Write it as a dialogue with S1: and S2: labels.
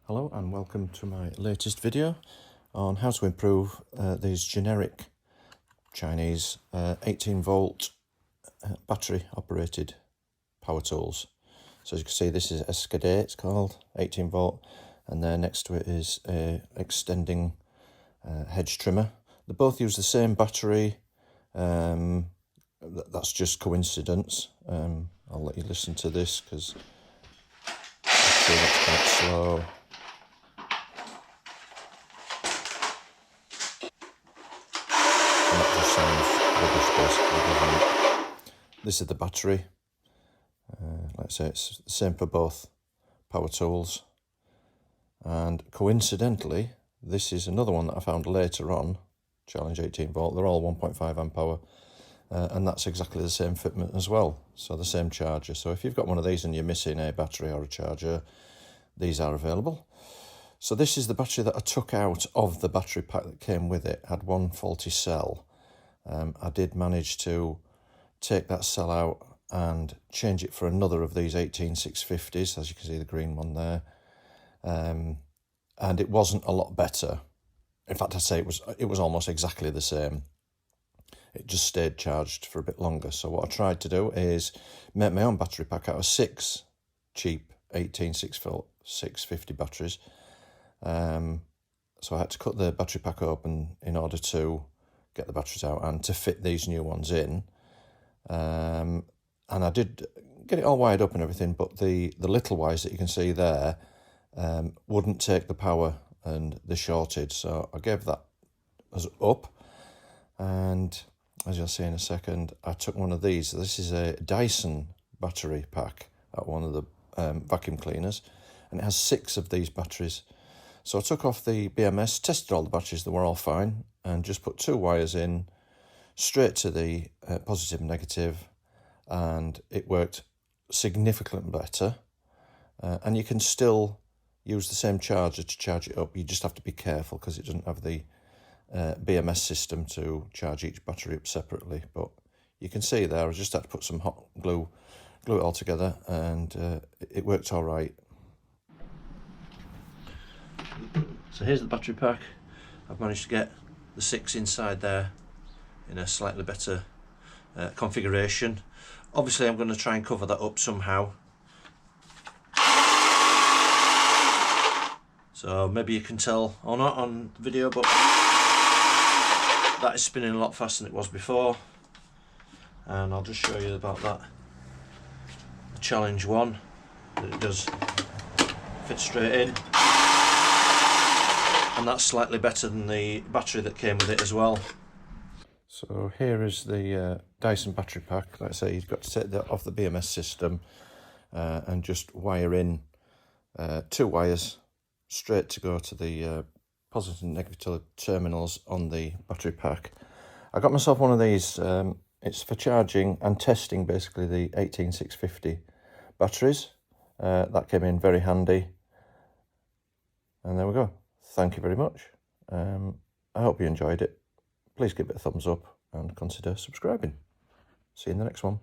S1: Hello and welcome to my latest video on how to improve these generic Chinese 18 volt battery operated power tools. So as you can see, this is Escade, it's called 18 volt, and there next to it is a extending hedge trimmer. They both use the same battery. That's just coincidence. I'll let you listen to this because that's quite slow. And that just sounds rubbish, basically, doesn't it? This is the battery. Like I say, it's the same for both power tools. And coincidentally, this is another one that I found later on, Challenge 18 volt. They're all 1.5 amp hour. And that's exactly the same fitment as well, so the same charger. So if you've got one of these and you're missing a battery or a charger, these are available. So this is the battery that I took out of the battery pack that came with it. It had one faulty cell. I did manage to take that cell out and change it for another of these 18650s, as you can see the green one there. And it wasn't a lot better. In fact, I'd say it was almost exactly the same. It just stayed charged for a bit longer. So what I tried to do is make my own battery pack out of 6 cheap 650 batteries. So I had to cut the battery pack open in order to get the batteries out and to fit these new ones in. And I did get it all wired up and everything, but the little wires that you can see there wouldn't take the power and they shorted. So I gave that as up, and as you'll see in a second, I took one of these. This is a Dyson battery pack at one of the vacuum cleaners, and it has 6 of these batteries. So I took off the BMS, tested all the batteries, they were all fine, and just put 2 wires in straight to the positive and negative, and it worked significantly better. And you can still use the same charger to charge it up. You just have to be careful because it doesn't have the BMS system to charge each battery up separately. But you can see there, I just had to put some hot glue it all together, and it worked all right. So here's the battery pack. I've managed to get the 6 inside there in a slightly better configuration. Obviously I'm going to try and cover that up somehow. So maybe you can tell or not on the video, but that is spinning a lot faster than it was before. And I'll just show you about that. The Challenge one, that it does fit straight in. And that's slightly better than the battery that came with it as well. So here is the Dyson battery pack. Like I say, you've got to take that off the BMS system and just wire in 2 wires straight to go to the positive and negative terminals on the battery pack. I got myself one of these. It's for charging and testing basically the 18650 batteries. That came in very handy. And there we go. Thank you very much. I hope you enjoyed it. Please give it a thumbs up and consider subscribing. See you in the next one.